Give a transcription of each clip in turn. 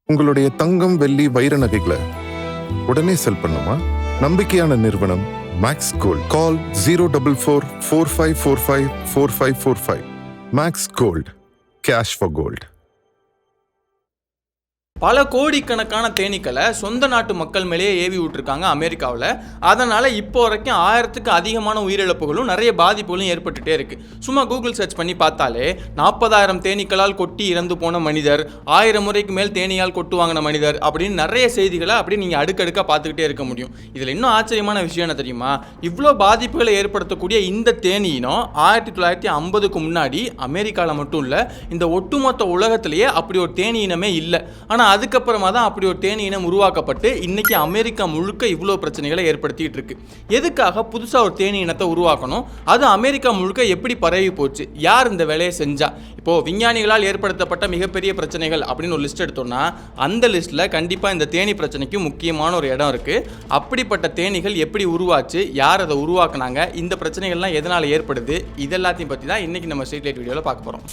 உங்களுடைய தங்கம், வெள்ளி, வைர நகைகளை உடனே செல் பண்ணுமா? நம்பிக்கையான நிறுவனம் Max Gold. Call 04445454545. Max Gold, cash for gold. பல கோடிக்கணக்கான தேனீக்களை சொந்த நாட்டு மக்கள் மேலேயே ஏவி விட்டுருக்காங்க அமெரிக்காவில். அதனால் இப்போ வரைக்கும் 1000க்கு அதிகமான உயிரிழப்புகளும் நிறைய பாதிப்புகளும் ஏற்பட்டுகிட்டே இருக்குது. சும்மா கூகுள் சர்ச் பண்ணி பார்த்தாலே 40,000 தேனீக்களால் கொட்டி இறந்து போன மனிதர், 1000 முறைக்கு மேல் தேனீயால் கொட்டு வாங்கின மனிதர் அப்படின்னு நிறைய செய்திகளை அப்படி நீங்கள் அடுக்கடுக்காக பார்த்துக்கிட்டே இருக்க முடியும். இதில் இன்னும் ஆச்சரியமான விஷயம் என்ன தெரியுமா? இவ்வளோ பாதிப்புகளை ஏற்படுத்தக்கூடிய இந்த தேனீனம் 1950க்கு முன்னாடி அமெரிக்காவில் மட்டும் இல்லை, இந்த ஒட்டுமொத்த உலகத்திலேயே அப்படி ஒரு தேனீனமே இல்லை. ஆனால் அதுக்கப்புறமா தான் அப்படி ஒரு தேனீ இனம் உருவாக்கப்பட்டு இன்னைக்கு அமெரிக்கா முழுக்க இவ்வளோ பிரச்சனைகளை ஏற்படுத்திட்டு இருக்கு. எதுக்காக புதுசாக ஒரு தேனீ இனத்தை உருவாக்கணும்? அது அமெரிக்கா முழுக்க எப்படி பரவி போச்சு? யார் இந்த வேலையை செஞ்சா? இப்போ விஞ்ஞானிகளால் ஏற்படுத்தப்பட்ட மிகப்பெரிய பிரச்சனைகள் அப்படின்னு ஒரு லிஸ்ட் எடுத்தோம்னா அந்த லிஸ்ட்டில் கண்டிப்பாக இந்த தேனீ பிரச்சனைக்கு முக்கியமான ஒரு இடம் இருக்கு. அப்படிப்பட்ட தேனீகள் எப்படி உருவாச்சு, யார் அதை உருவாக்குனாங்க, இந்த பிரச்சனைகள்லாம் எதனால் ஏற்படுது, இதெல்லாத்தையும் பற்றி தான் இன்னைக்கு நம்ம ஸ்ட்ரீட் லைட் வீடியோவில் பார்க்க போகிறோம்.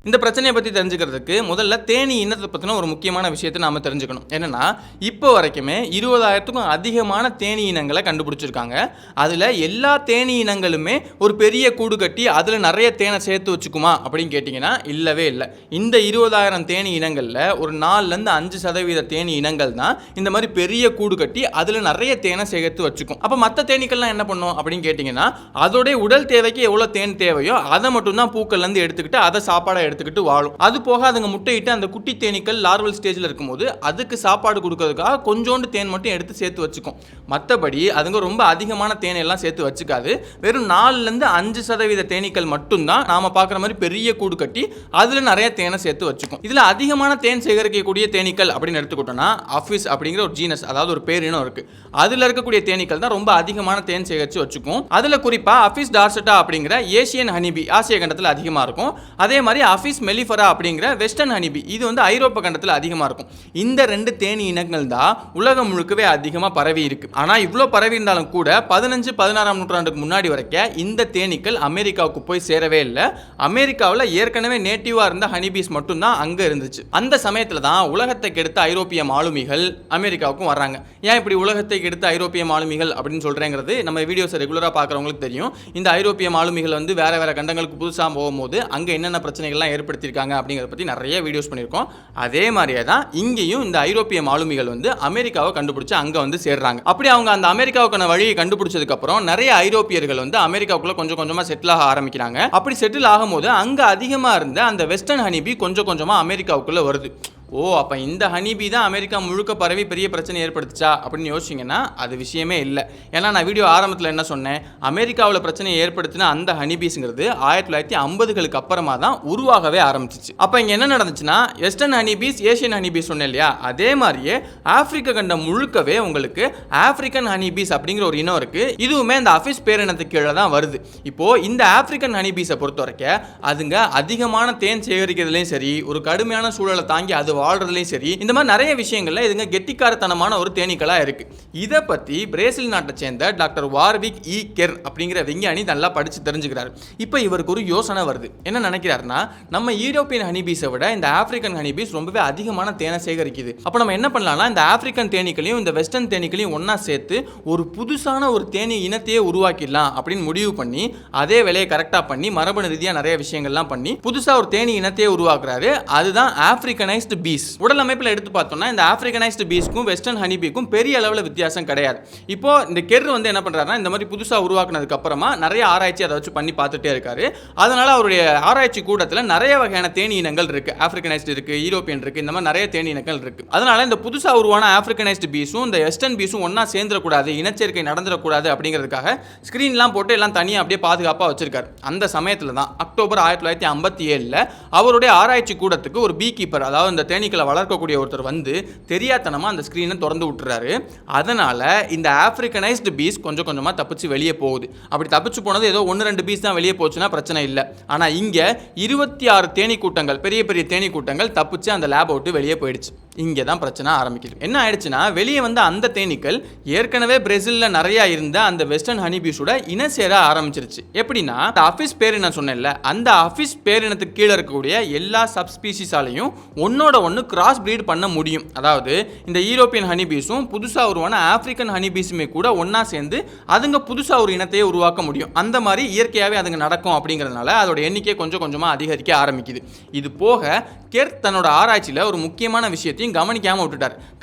இந்த பிரச்சனையை பற்றி தெரிஞ்சுக்கிறதுக்கு முதல்ல தேனீ இனத்தை பற்றின ஒரு முக்கியமான விஷயத்தை நாம் தெரிஞ்சுக்கணும். என்னென்னா, இப்போ வரைக்குமே 20,000க்கும் அதிகமான தேனீ இனங்களை கண்டுபிடிச்சிருக்காங்க. அதில் எல்லா தேனீ இனங்களுமே ஒரு பெரிய கூடு கட்டி அதில் நிறைய தேனை சேர்த்து வச்சுக்குமா அப்படின்னு கேட்டிங்கன்னா இல்லவே இல்லை. இந்த 20,000 தேனீ இனங்களில் ஒரு 4-5% தேனீ இனங்கள் தான் இந்த மாதிரி பெரிய கூடு கட்டி அதில் நிறைய தேனை சேர்த்து வச்சுக்கும். அப்போ மற்ற தேனீக்கள்லாம் என்ன பண்ணும் அப்படின்னு கேட்டிங்கன்னா, அதோடைய உடல் தேவைக்கு எவ்வளோ தேன் தேவையோ அதை மட்டும்தான் பூக்கள்லேருந்து எடுத்துக்கிட்டு அதை சாப்பாடை எடுத்துக்கிட்டு வாழும். அது போக அதுங்க முட்டையிட்டு அந்த குட்டி தேனீக்கள் லார்வல் ஸ்டேஜில் இருக்கும்போது அதுக்கு சாப்பாடு கொடுக்கறதுக்காக கொஞ்சோண்டு தேன் மட்டும் எடுத்து சேர்த்து வச்சுக்கும். மற்றபடி அதுங்க ரொம்ப அதிகமான தேனை எல்லாம் சேர்த்து வச்சுக்காது. வெறும் 4-5% தேனீக்கள் மட்டும்தான் நாம பார்க்குற மாதிரி பெரிய கூடு கட்டி அதில் நிறைய தேனை சேர்த்து வச்சுக்கும். இதில் அதிகமான தேன் சேகரிக்கக்கூடிய தேனீக்கள் அப்படின்னு எடுத்துக்கிட்டோம்னா அஃபிஸ் அப்படிங்கிற ஒரு ஜீனஸ், அதாவது ஒரு பேரினம் இருக்கு. அதில் இருக்கக்கூடிய தேனீக்கள் தான் ரொம்ப அதிகமான தேன் சேகரித்து வச்சுக்கும். அதில் குறிப்பாக அஃபிஸ் டார்சட்டா அப்படிங்கிற ஏசியன் ஹனிபி ஆசிய கண்டத்தில் அதிகமாக இருக்கும். அதே மாதிரி அஃபிஸ் மெலிஃபரா அப்படிங்கிற வெஸ்டர்ன் ஹனிபி இது வந்து ஐரோப்பா கண்டத்தில் அதிகமாக இருக்கும். இந்த 2 தேனீ இனங்கள் தான் உலகம் முழுக்கவே அதிகமாக பரவி இருக்கு. ஆனால் இவ்வளோ பரவி இருந்தாலும் கூட 15-16ஆம் நூற்றாண்டுக்கு முன்னாடி வரைக்கும் இந்த தேனீக்கள் அமெரிக்காவுக்கு போய் சேரவே இல்லை. அமெரிக்காவில் ஏற்கனவே நேட்டிவாக இருந்த ஹனிபீஸ் மட்டும்தான் அங்கே இருந்துச்சு. அந்த சமயத்தில் தான் உலகத்தை கெடுத்த ஐரோப்பிய மாலுமிகள் அமெரிக்காவுக்கும் வர்றாங்க. ஏன் இப்படி உலகத்தை கெடுத்த ஐரோப்பிய மாலுமிகள் அப்படின்னு சொல்கிறேங்கிறது நம்ம வீடியோஸை ரெகுலராக பார்க்குறவங்களுக்கு தெரியும். இந்த ஐரோப்பிய மாலுமிகள் வந்து வேற வேற கண்டங்களுக்கு புதுசாக போகும்போது அங்கே என்னென்ன பிரச்சனைகள்லாம் ஏற்படுத்தியிருக்காங்க அப்படிங்கிறத பற்றி நிறைய வீடியோஸ் பண்ணியிருக்கோம். அதே மாதிரியே தான் இங்கேயும் இந்த ஐரோப்பிய மாலுமிகள் வந்து அமெரிக்காவை கண்டுபிடிச்சு அங்கே வந்து சேர்றாங்க. அப்படி அவங்க அந்த அமெரிக்காவுக்கான வழியை கண்டுபிடிச்சதுக்கப்புறம் நிறைய ஐரோப்பியர்கள் வந்து அமெரிக்காவுக்குள்ள கொஞ்சம் கொஞ்சமாக செட்டில் ஆக ஆரம்பிக்கிறாங்க. அப்படி செட்டில் ஆகும்போது அங்கே அதிகமாக இருந்த அந்த வெஸ்டர்ன் ஹனிபி கொஞ்சம் கொஞ்சமாக அமெரிக்காவுக்குள்ள வருது. அப்போ இந்த ஹனிபி தான் அமெரிக்கா முழுக்க பரவி பெரிய பிரச்சனை ஏற்படுத்துச்சா அப்படின்னு யோசிச்சிங்கன்னா அது விஷயமே இல்லை. ஏன்னா நான் வீடியோ ஆரம்பத்தில் என்ன சொன்னேன், அமெரிக்காவில் பிரச்சனையை ஏற்படுத்தின அந்த ஹனிபீஸுங்கிறது 1950களுக்கு அப்புறமா தான் உருவாகவே ஆரம்பிச்சிச்சு. அப்போ இங்கே என்ன நடந்துச்சுன்னா, வெஸ்டர்ன் ஹனிபீஸ், ஏஷியன் ஹனிபீஸ் சொன்னேன் இல்லையா, அதே மாதிரியே ஆப்பிரிக்க கண்டம் முழுக்கவே உங்களுக்கு ஆப்பிரிக்கன் ஹனிபீஸ் அப்படிங்கிற ஒரு இனம் இருக்கு. இதுவுமே இந்த அஃபிஸ் பேரினத்துக்கு கீழே தான் வருது. இப்போ இந்த ஆப்பிரிக்கன் ஹனிபீஸை பொறுத்த வரைக்கும் அதுங்க அதிகமான தேன் சேகரிக்கிறதுலையும் சரி, ஒரு கடுமையான சூழலை தாங்கி அது வாழ்றதுலையும் சரி, இந்த மாதிரி நிறைய விஷயங்கள்ல இதுங்க கெட்டிக்காரத்தனமான ஒரு தேனீக்களா இருக்கு. இதை பத்தி பிரேசில் நாட்டை சேர்ந்த டாக்டர் வார்விக் இ கெர் அப்படிங்கிற விஞ்ஞானி நல்லா படிச்சு தெரிஞ்சுக்கிறாரு. இப்போ இவருக்கு ஒரு யோசனை வருது. என்ன நினைக்கிறாருன்னா, நம்ம யூரோப்பியன் ஹனிபீஸை விட இந்த ஆப்பிரிக்கன் ஹனிபீஸ் ரொம்பவே அதிகமான தேனை சேகரிக்குது. அப்போ நம்ம என்ன பண்ணலாம்னா, இந்த ஆப்பிரிக்கன் தேனீக்களையும் இந்த வெஸ்டர்ன் தேனீக்களையும் ஒன்னா சேர்த்து ஒரு புதுசான ஒரு தேனீ இனத்தையே உருவாக்கிடலாம் அப்படின்னு முடிவு பண்ணி அதே வேலையை கரெக்டா பண்ணி மரபணு ரீதியாக நிறைய விஷயங்கள்லாம் பண்ணி புதுசா ஒரு தேனீ இனத்தையே உருவாக்குறாரு. அதுதான் ஆப்பிரிக்கனைஸ்டு பீஸ். உடல் அமைப்பில் எடுத்து பார்த்தோம்னா இந்த ஆப்பிரிக்கனைஸ்டு பீஸ்க்கும் வெஸ்டர்ன் ஹனிபீக்கும் பெரிய அளவில் வித்தியாசம் கிடையாது. இப்போ இந்த கெர் வந்து என்ன பண்றாருன்னா, இந்த மாதிரி புதுசாக உருவாக்குனதுக்கு அப்புறமா நிறைய ஆராய்ச்சி அதை வச்சு பண்ணி பார்த்துட்டே இருக்காரு. அதனால அவருடைய ஆராய்ச்சி கூடத்தில் நிறைய வகையான தேனீ இனங்கள் இருக்கு. ஆப்பிரிக்கனைஸ்டு இருக்கு, யூரோப்பியன் இருக்கு, இந்த மாதிரி நிறைய தேனீ இனங்கள் இருக்கு. அதனால இந்த புதுசாக உருவான ஆப்பிரிக்கனைஸ்டு பீஸும் இந்த வெஸ்டர்ன் பீஸும் ஒன்னா சேர்ந்துடக்கூடாது, இனச்சேர்க்கை நடந்துடக்கூடாது அப்படிங்கிறதுக்காக ஸ்கிரீன்லாம் போட்டு எல்லாம் தனியாக அப்படியே பாதுகாப்பாக வச்சிருக்காரு. அந்த சமயத்தில் தான் அக்டோபர் 1957 அவருடைய ஆராய்ச்சி கூடத்துக்கு ஒரு பீ கீப்பர், அதாவது இந்த தேனீக்களை வளர்க்கக்கூடிய ஒருத்தர் வந்து தெரியாதனமா அந்த ஸ்கிரீனை திறந்து விட்டுறாரு. அதனால இந்த ஆப்பிரிக்கனைஸ்டு பீஸ் கொஞ்சம் கொஞ்சமாக தப்பிச்சு வெளியே போகுது. அப்படி தப்பிச்சு போனது ஏதோ 1-2 பீஸ் தான் வெளியே போச்சுன்னா பிரச்சனை இல்லை. ஆனால் இங்கே 26 தேனீ கூட்டங்கள், பெரிய பெரிய தேனீ கூட்டங்கள் தப்பிச்சு அந்த லேப் விட்டு வெளியே போயிடுச்சு. இங்கே தான் பிரச்சனை ஆரம்பிக்குது. என்ன ஆயிடுச்சுன்னா, வெளியே வந்த அந்த தேனீக்கள் ஏற்கனவே பிரேசிலில் நிறையா இருந்த அந்த வெஸ்டர்ன் ஹனிபீஸோட இன சேர ஆரம்பிச்சிருச்சு. எப்படின்னா, அஃபிஸ் பேரினம் சொன்னேன்ல, அந்த அஃபிஸ் பேரினத்துக்கு கீழே இருக்கக்கூடிய எல்லா சப்ஸ்பீசிஸாலையும் ஒன்னோட ஒன்று கிராஸ் பிரீட் பண்ண முடியும். அதாவது இந்த யூரோப்பியன் ஹனிபீஸும் புதுசாக உருவான ஆப்பிரிக்கன் ஹனிபீஸுமே கூட ஒன்றா சேர்ந்து அதுங்க புதுசாக ஒரு இனத்தையே உருவாக்க முடியும். அந்த மாதிரி இயற்கையாகவே அதுங்க நடக்கும். அப்படிங்கிறதுனால அதோட எண்ணிக்கை கொஞ்சம் கொஞ்சமாக அதிகரிக்க ஆரம்பிக்குது. இது போக கெர்த் தன்னோட ஆராய்ச்சியில் ஒரு முக்கியமான விஷயத்தையும் கவனிக்காமல்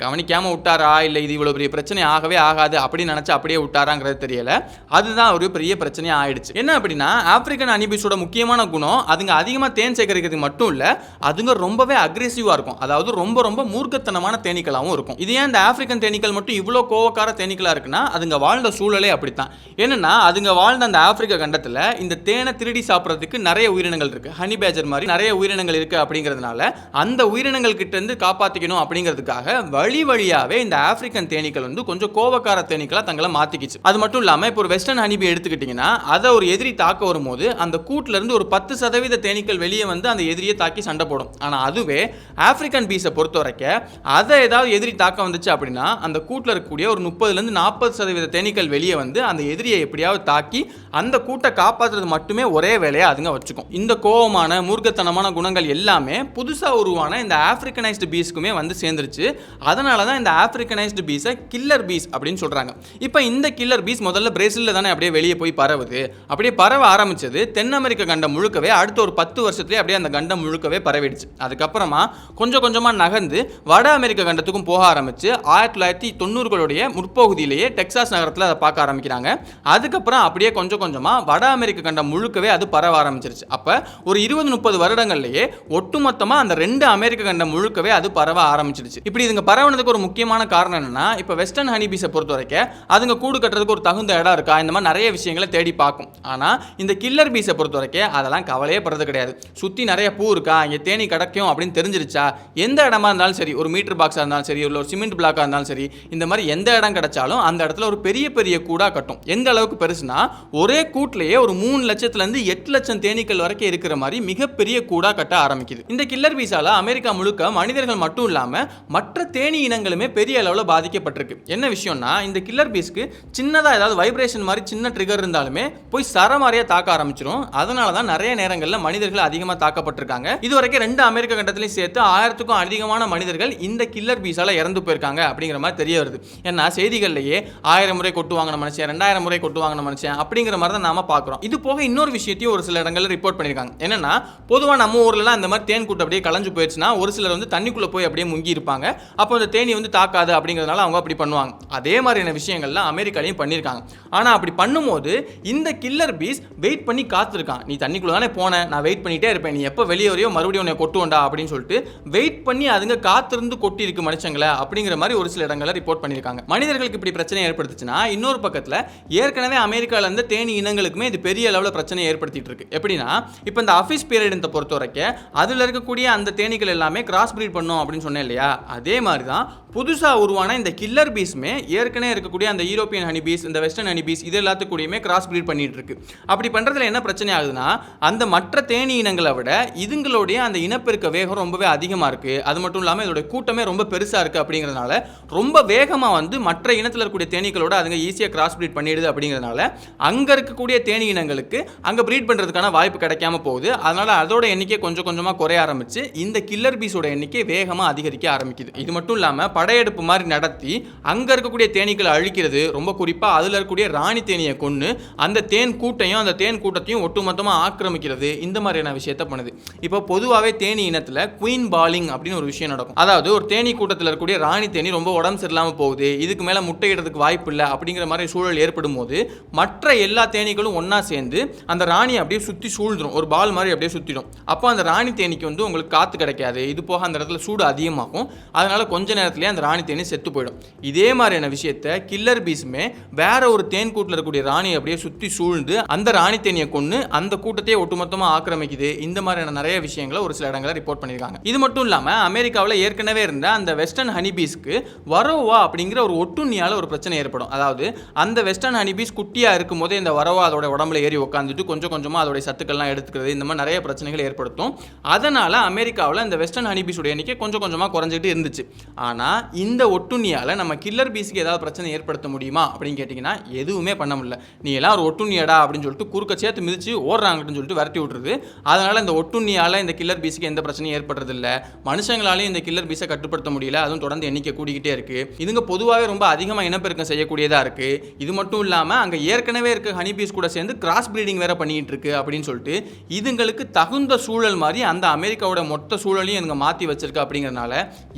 விட்டாரா இல்லை இது இவ்வளோ பெரிய பிரச்சனை ஆகவே ஆகாது அப்படின்னு நினச்சி அப்படியே விட்டாராங்கிறது தெரியல. அதுதான் ஒரு பெரிய பிரச்சனையாக ஆயிடுச்சு. என்ன அப்படின்னா, ஆப்பிரிக்கன் ஹனிபீஸோட முக்கியமான குணம் அதுங்க அதிகமாக தேன் சேகரிக்கிறது மட்டும் இல்லை, அதுங்க ரொம்பவே அக்ரெசிவாக இருக்கும். அதாவது ரொம்ப ரொம்ப மூர்க்கத்தனமான தேனீக்களாகவும் இருக்கும். இது ஏன் இந்த ஆப்பிரிக்கன் தேனீக்கள் மட்டும் இவ்வளோ கோவக்கார தேனீக்களாக இருக்குன்னா, அதுங்க வாழ்ந்த சூழலே அப்படித்தான். என்னன்னா, அதுங்க வாழ்ந்த அந்த ஆப்பிரிக்க கண்டத்தில் இந்த தேனை திருடி சாப்பிட்றதுக்கு நிறைய உயிரினங்கள் இருக்கு. ஹனி பேஜர் மாதிரி நிறைய உயிரினங்கள் இருக்கு. அப்படிங்கிறதுனால அந்த உயிரினங்கள் கிட்ட இருந்து காப்பாற்றிக்கணும் அப்படிங்கிறதுக்காக வழியாவே இந்த ஆப்பிரிக்கன் தேனீக்கள் வந்து கொஞ்சம் கோவக்கார தேனீக்களா தங்களை மாத்திக்கிச்சு. அது மட்டும் இல்லாம இப்போ ஒரு வெஸ்டர்ன் ஹனிபி எடுத்துக்கிட்டீங்கன்னா, அதை ஒரு எதிரி தாக்க வரும்போது அந்த கூட்டுல இருந்து ஒரு 10% தேனீக்கள் வெளியே வந்து அந்த எதிரியை தாக்கி சண்டை போடும். ஆனா அதுவே ஆப்பிரிக்கன் பீஸை பொறுத்த வரைக்கும் அதை ஏதாவது எதிரி தாக்க வந்துச்சு அப்படின்னா அந்த கூட்டில் இருக்கக்கூடிய ஒரு 30-40% தேனீக்கள் வெளியே வந்து அந்த எதிரியை எப்படியாவது தாக்கி அந்த கூட்டை காப்பாற்றுறது மட்டுமே ஒரே வேலையை அதுங்க வச்சுக்கும். இந்த கோவமான மூர்க்கத்தனமான குணங்கள் எல்லாமே புதுசாக உருவான இந்த ஆப்பிரிக்கனைஸ்டு பீஸ்க்குமே வந்து சேர்ந்துருச்சு. அதனால தான் இந்த ஆப்பிரிக்கனைஸ்டு பீஸை கில்லர் பீஸ் அப்படின்னு சொல்கிறாங்க. இப்போ இந்த கில்லர் பீஸ் முதல்ல பிரேசிலில் தானே அப்படியே வெளியே போய் பரவுது. அப்படியே பரவ ஆரம்பிச்சது தென் அமெரிக்க கண்டம் முழுக்கவே. அடுத்த ஒரு 10 வருஷத்துலேயே அப்படியே அந்த கண்டம் முழுக்கவே பரவிடுச்சு. அதுக்கப்புறமா கொஞ்சம் கொஞ்சமாக நகர்ந்து வட அமெரிக்க கண்டத்துக்கும் போக ஆரம்பிச்சு 1990களுடைய முற்பகுதியிலேயே டெக்சாஸ் நகரத்தில் அதை பார்க்க ஆரம்பிக்கிறாங்க. அதுக்கப்புறம் அப்படியே கொஞ்சம் கொஞ்சமாக வட அமெரிக்க கண்டம் முழுக்கவே அது பரவ ஆரம்பிச்சிருச்சு. அப்போ ஒரு 20-30 வருடங்கள்லேயே ஒட்டுமொத்தமாக அந்த 2 அமெரிக்க கண்டம் முழுக்கவே அது பரவ ஆரம்பிச்சிருச்சு. இப்படி இதுங்க பரவனதுக்கு ஒரு முக்கியமான காரணம் என்னன்னா, இப்போ வெஸ்டர்ன் ஹனிபீஸை பொறுத்த வரைக்கும் அதுங்க கூடு கட்டுறதுக்கு ஒரு தகுந்த இடம் இருக்கா, இந்த மாதிரி நிறைய விஷயங்களை தேடி பார்க்கும். ஆனால் இந்த கில்லர் பீஸை பொறுத்த வரைக்கும் அதெல்லாம் கவலையே படுறது கிடையாது. சுற்றி நிறைய பூ இருக்கா, இங்கே தேனி கிடைக்கும் அப்படின்னு தெரிஞ்சிருச்சா, எந்த இடமா இருந்தாலும் சரி, ஒரு மீட்டர் பாக்ஸாக இருந்தாலும் சரி, இல்லை ஒரு சிமெண்ட் பிளாக்காக இருந்தாலும் சரி, இந்த மாதிரி எந்த இடம் கிடைச்சாலும் அந்த இடத்துல ஒரு பெரிய பெரிய கூடா கட்டும். எந்த அளவுக்கு பெருசுனா, ஒரே கூட்டிலேயே ஒரு 3 லட்சத்துலேருந்து 8 லட்சம் தேனீக்கள் வரைக்கும் இருக்கிற மாதிரி மிகப்பெரிய கூடா கட்ட ஆரம்பிக்குது. இந்த கில்லர் பீஸால அமெரிக்கா முழுக்க மனிதர்கள் மட்டும் இல்லாம மற்ற தேனி இனங்களுமே பெரிய அளவில் பாதிக்கப்பட்டிருக்கு. என்ன விஷயம்னா, இந்த கில்லர் பீஸ்க்கு சின்னதாக ஏதாவது வைப்ரேஷன் மாதிரி சின்ன ட்ரிகர் இருந்தாலுமே போய் சரமாரியா தாக்க ஆரம்பிச்சிடும். அதனால தான் நிறைய நேரங்களில் மனிதர்கள் அதிகமாக தாக்கப்பட்டிருக்காங்க. இதுவரைக்கும் 2 அமெரிக்க கண்டத்திலையும் சேர்த்து 1000க்கும் அதிகமான மனிதர்கள் இந்த கில்லர் பீஸால இறந்து போயிருக்காங்க அப்படிங்கிற மாதிரி தெரிய வருது. ஏன்னா செய்திகள்லேயே 1000 முறை கொட்டு வாங்கின மனுஷன், 2000 முறை கொட்டு வாங்கின மனுஷன் அப்படிங்கிற மாதிரி தான் நாம பார்க்குறோம். இது போக இன்னொரு விஷயத்தையும் ஒரு சில இடங்களில் ரிப்போர்ட் பண்ணியிருக்காங்க. என்னன்னா, பொதுவாக நம்ம ஊர்லாம் இந்த மாதிரி தேன் கூட்டு அப்படியே கலைஞ்சு போயிடுச்சுன்னா ஒரு சிலர் வந்து தண்ணிக்குள்ளே போய் அப்படியே முங்கி இருப்பாங்க. அப்போ அந்த தேனி வந்து தாக்காது அப்படிங்கிறதுனால அவங்க அப்படி பண்ணுவாங்க. அதே மாதிரியான விஷயங்கள்லாம் அமெரிக்காலையும் பண்ணியிருக்காங்க. ஆனால் அப்படி பண்ணும்போது இந்த கில்லர் பீஸ் வெயிட் பண்ணி காத்திருக்கான். நீ தண்ணிக்குள்ளே தானே போன, நான் வெயிட் பண்ணிட்டே இருப்பேன், நீ எப்போ வெளியே வரையோ மறுபடியும் உன்னை கொட்டுவோண்டா அப்படின்னு சொல்லிட்டு வெயிட் பண்ணி அதுங்க காத்திருந்து கொட்டி இருக்கு மனுஷங்களை அப்படிங்கிற மாதிரி ஒரு சில இடங்களில் ரிப்போர்ட் பண்ணியிருக்காங்க. மனிதர்களுக்கு இப்படி பிரச்சனை ஏற்படுத்துச்சுன்னா இன்னொரு பக்கத்தில் ஏற்கனவே அமெரிக்காவில் இருந்த தேனி இனங்களுக்குமே இது பெரிய அளவில் பிரச்சனை ஏற்படுத்திட்டு இருக்கு. எப்படின்னா, இப்போ இந்த அஃபிஸ் பீரியடை பொறுத்த வரைக்கும் அதில் இருக்கக்கூடிய அந்த தேனீக்கள் எல்லாமே கிராஸ் பிரீட் பண்ணும் அப்படின்னு சொன்னேன் இல்லையா, அதே மாதிரி தான் புதுசாக உருவான இந்த கில்லர் பீஸுமே ஏற்கனவே இருக்கக்கூடிய அந்த யூரோப்பியன் ஹனிபீஸ், இந்த வெஸ்டர்ன் ஹனிபீஸ் இது எல்லாத்துக்கூடயுமே கிராஸ் பிரீட் பண்ணிட்டு இருக்கு. அப்படி பண்ணுறதுல என்ன பிரச்சனை ஆகுதுன்னா, அந்த மற்ற தேனி இனங்களை விட இதுங்களுடைய அந்த இனப்பெருக்க வேகம் ரொம்பவே அதிகமாக இருக்கு. அது மட்டும் இல்லாமல் இதோட கூட்டமே ரொம்ப பெருசாக இருக்கு. அப்படிங்கிறதுனால ரொம்ப வேகமாக வந்து மற்ற இனத்தில் இருக்கக்கூடிய தேனீக்களோட அதுங்க ஈஸியாக கிராஸ் பிரீட் பண்ணிடுது. அப்படிங்கிறதுனால அங்கே இருக்கக்கூடிய தேனி இனங்களுக்கு அங்கே பிரீட் பண்ணுறதுக்கான வாய்ப்பு கிடைக்காம போகுது. அதனால அதோட எண்ணிக்கை கொஞ்சம் கொஞ்சமாக குறைய ஆரம்பிச்சு இந்த கில்லர் பீஸோட எண்ணிக்கை வேகமாக அதிகரிக்க ஆரம்பிக்குது. இது மட்டும் இல்லாமல் படையெடுப்பு மாதிரி நடத்தி அங்கே இருக்கக்கூடிய தேனீக்களை அழிக்கிறது, ரொம்ப குறிப்பாக அதில் இருக்கக்கூடிய ராணி தேனியை கொன்று அந்த தேன் கூட்டையும் அந்த தேன் கூட்டத்தையும் ஒட்டுமொத்தமாக ஆக்கிரமிக்கிறது, இந்த மாதிரியான விஷயத்த பண்ணுது. இப்போ பொதுவாகவே தேனி இனத்தில் குயின் பாலிங் அப்படின்னு ஒரு விஷயம் நடக்கும். அதாவது ஒரு தேனி கூட்டத்தில் இருக்கக்கூடிய ராணி தேனி ரொம்ப உடம்பு சரியில்லாமல் போகுது, இதுக்கு மேலே முட்டையிடுறதுக்கு வாய்ப்பு இல்லை அப்படிங்கிற மாதிரி சூழல் ஏற்படும் போது மற்ற எல்லா தேனீக்களும் ஒன்றா சேர்ந்து அந்த ராணியை அப்படியே சுற்றி சூழ்ந்துடும், ஒரு பால் மாதிரி அப்படியே சுற்றிடும். அப்போ அந்த ராணி தேனிக்கு வந்து உங்களுக்கு காற்று கிடைக்காது, இது போக அந்த இடத்துல சூடு அதிகமாகும். அதனால கொஞ்ச நேரத்திலேயே அந்த ராணி தேனி செத்து போயிடும். இதே மாதிரியான விஷயத்த கில்லர் பீஸுமே வேற ஒரு தேன் கூட்டில் இருக்கக்கூடிய ராணியை அப்படியே சுற்றி சூழ்ந்து அந்த ராணி தேனியை கொண்டு அந்த கூட்டத்தையே ஒட்டுமொத்தமாக ஆக்கிரமிக்குது. இந்த மாதிரியான நிறைய விஷயங்களை ஒரு சில இடங்களில் ரிப்போர்ட் பண்ணியிருக்காங்க. இது மட்டும் இல்லாமல் அமெரிக்காவில் ஏற்கனவே இருந்த அந்த வெஸ்டர்ன் ஹனிபீஸ்க்கு வரோவா அப்படிங்கிற ஒரு ஒட்டுண்ணியால் ஒரு பிரச்சனை ஏற்படும். அதாவது அந்த வெஸ்டர்ன் ஹனிபீஸ் குட்டியாக இருக்கும் போதே இந்த வரோவா அதோட உடம்புல ஏறி உட்காந்துட்டு கொஞ்சம் கொஞ்சமாக அதோட சத்துக்கள்லாம் எடுத்துக்கிறது, இந்த மாதிரி நிறைய பிரச்சனைகள் ஏற்படுத்தும். அதனால அமெரிக்காவில் இந்த வெஸ்டர்ன் ஹனிபீஸோட எண்ணிக்கை கொஞ்சம் கொஞ்சமாக கொஞ்சமாக குறைஞ்சிட்டு இருந்துச்சு. ஆனால் இந்த ஒட்டுண்ணியால் நம்ம கில்லர் பீஸுக்கு ஏதாவது பிரச்சனை ஏற்படுத்த முடியுமா அப்படின்னு கேட்டிங்கன்னா எதுவுமே பண்ண முடியல. நீ எல்லாம் ஒரு ஒட்டுண்ணியடா அப்படின்னு சொல்லிட்டு குறுக்க சேர்த்து மிதிச்சு ஓடுறாங்கன்னு சொல்லிட்டு விரட்டி விட்டுருது. அதனால் இந்த ஒட்டுண்ணியால் இந்த கில்லர் பீஸுக்கு எந்த பிரச்சனையும் ஏற்படுறதில்ல. மனுஷங்களாலையும் இந்த கில்லர் பீஸை கட்டுப்படுத்த முடியல. அதுவும் தொடர்ந்து எண்ணிக்கை கூடிக்கிட்டே இருக்குது. இதுங்க பொதுவாகவே ரொம்ப அதிகமாக இனப்பெருக்கம் செய்யக்கூடியதாக இருக்குது. இது மட்டும் இல்லாமல் அங்கே ஏற்கனவே இருக்க ஹனி பீஸ் கூட சேர்ந்து கிராஸ் ப்ரீடிங் வேற பண்ணிட்டு இருக்கு அப்படின்னு சொல்லிட்டு இதுங்களுக்கு தகுந்த சூழல் மாதிரி அந்த அமெரிக்காவோட மொத்த சூழலையும் இதுங்க மாற்றி வச்சிருக்கு. அப்படிங்கிறதுனால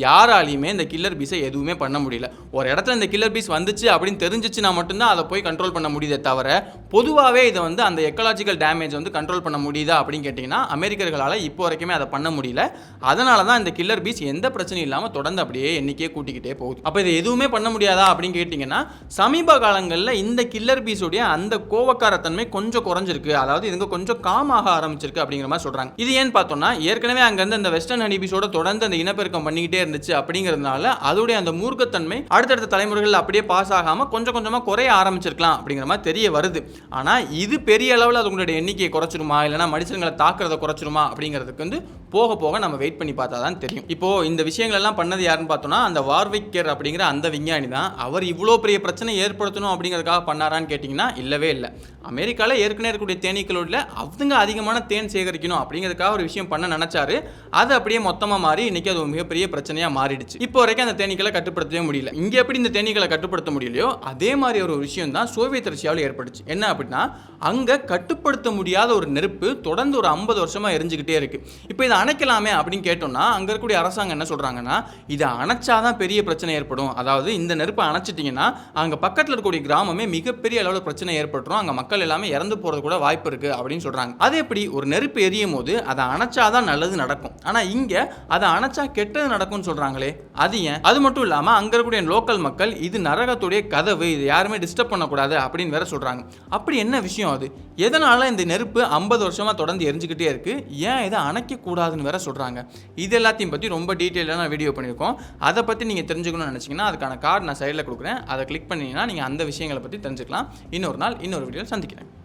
யாராலையுமே இந்த கில்லர் பீஸை எதுவுமே பண்ண முடியல. ஒரு இடத்துல இந்த கில்லர் பீஸ் வந்துச்சு அப்படின்னு தெரிஞ்சிச்சுன்னா மட்டும்தான் அதை போய் கண்ட்ரோல் பண்ண முடியுதே தவிர பொதுவாகவே இதை வந்து அந்த எக்கலாஜிக்கல் டேமேஜ் வந்து கண்ட்ரோல் பண்ண முடியுதா அப்படின்னு கேட்டிங்கன்னா அமெரிக்கர்களால் இப்போ வரைக்குமே அதை பண்ண முடியல. அதனால தான் இந்த கில்லர் பீஸ் எந்த பிரச்சனையும் இல்லாமல் தொடர்ந்து அப்படியே எண்ணிக்கையே கூட்டிக்கிட்டே போகுது. அப்போ இதை எதுவுமே பண்ண முடியாதா அப்படின்னு கேட்டிங்கன்னா சமீப காலங்களில் இந்த கில்லர் பீஸோடைய அந்த கோவக்காரத்தன்மை கொஞ்சம் குறைஞ்சிருக்கு. அதாவது இதுங்க கொஞ்சம் காமாக ஆரம்பிச்சிருக்கு அப்படிங்கிற மாதிரி சொல்கிறாங்க. இது ஏன்னு பார்த்தோம்னா ஏற்கனவே அங்கேருந்து அந்த வெஸ்டர்ன் ஹனி பீஸோட தொடர்ந்து அந்த இனப்பெருக்கம் பண்ணிக்கிட்டே இருந்துச்சு. அப்படிங்கிறதுனால அதோடைய அந்த மூர்க்கத்தன்மை அடுத்தடுத்த தலைமுறைகள் அப்படியே பாஸ் ஆகாமல் கொஞ்சம் கொஞ்சமாக குறைய ஆரம்பிச்சிருக்கலாம் அப்படிங்கிற மாதிரி தெரிய வருது. ஆனால் இது பெரிய அளவில் அதனுடைய எண்ணிக்கையை குறைச்சிருமா இல்லைனா மனுஷங்களை தாக்குறதை குறைச்சிருமா அப்படிங்கிறதுக்கு வந்து போக போக நம்ம வெயிட் பண்ணி பார்த்தா தான் தெரியும். இப்போ இந்த விஷயங்கள் எல்லாம் பண்ணது யாருன்னு பார்த்தோம்னா அந்த வார்விக்கர் அப்படிங்கிற அந்த விஞ்ஞானி தான். அவர் இவ்வளோ பெரிய பிரச்சனை ஏற்படுத்தணும் அப்படிங்கிறதுக்காக பண்ணாரான்னு கேட்டிங்கன்னா இல்லவே இல்லை. அமெரிக்காவில் ஏற்கனவே இருக்கக்கூடிய தேனீக்களோட அவங்க அதிகமான தேன் சேகரிக்கணும் அப்படிங்கிறதுக்காக ஒரு விஷயம் பண்ண நினைச்சாரு. அது அப்படியே மொத்தமாக மாறி இன்னைக்கு அது ஒரு மிகப்பெரிய பிரச்சனையாக மாறிடுச்சு. இப்போ வரைக்கும் அந்த தேனீக்களை கட்டுப்படுத்தவே முடியல. இங்கே எப்படி இந்த தேனீக்களை கட்டுப்படுத்த முடியலையோ அதே மாதிரி ஒரு விஷயம் தான் சோவியத் ரஷ்யாவில் ஏற்பட்டுச்சு. என்ன அப்படின்னா அங்கே கட்டுப்படுத்த முடியாத ஒரு நெருப்பு தொடர்ந்து ஒரு 50 வருஷமாக எரிஞ்சுக்கிட்டே இருக்கு. இப்போ இதை அணைக்கலாமே அப்படின்னு கேட்டோம்னா அங்கே இருக்கக்கூடிய அரசாங்கம் என்ன சொல்கிறாங்கன்னா இதை அணைச்சாதான் பெரிய பிரச்சனை ஏற்படும். அதாவது இந்த நெருப்பை அணைச்சிட்டிங்கன்னா அங்கே பக்கத்தில் இருக்கக்கூடிய கிராமமே மிகப்பெரிய அளவில் பிரச்சனை ஏற்பட்டுரும். அங்கே மக்கள் எல்லாமே இறந்து போகிறது கூட வாய்ப்பு இருக்குது அப்படின்னு சொல்கிறாங்க. அது எப்படி ஒரு நெருப்பு எரியும் போது அதை அணைச்சாதான் நல்லது நடக்கும். ஆனால் இங்கே அதை அணைச்சா கெட்டது நடக்கும்னு சொல்கிறாங்களே அது ஏன்? அது மட்டும் இல்லாமல் அங்கே இருக்கக்கூடிய லோக்கல் மக்கள் இது நரகத்துடைய கதவு, இது யாருமே டிஸ்டர்ப் பண்ணக்கூடாது அப்படின்னு வேற சொல்கிறாங்க. அப்படி என்ன விஷயம் அது? எதனால இந்த நெருப்பு 50 வருஷமாக தொடர்ந்து எரிஞ்சுக்கிட்டே இருக்கு? ஏன் இதை அணைக்கக்கூடாதுன்னு வேற சொல்கிறாங்க? இது எல்லாத்தையும் பற்றி ரொம்ப டீட்டெயிலான வீடியோ பண்ணியிருக்கோம். அதை பற்றி நீங்கள் தெரிஞ்சுக்கணும்னு நினச்சிங்கன்னா அதுக்கான கார்டு நான் சைடில் கொடுக்குறேன். அதை கிளிக் பண்ணிங்கன்னா நீங்கள் அந்த விஷயங்களை பற்றி தெரிஞ்சுக்கலாம். இன்னொரு நாள் இன்னொரு வீடியோவில் சந்திக்கிறேன்.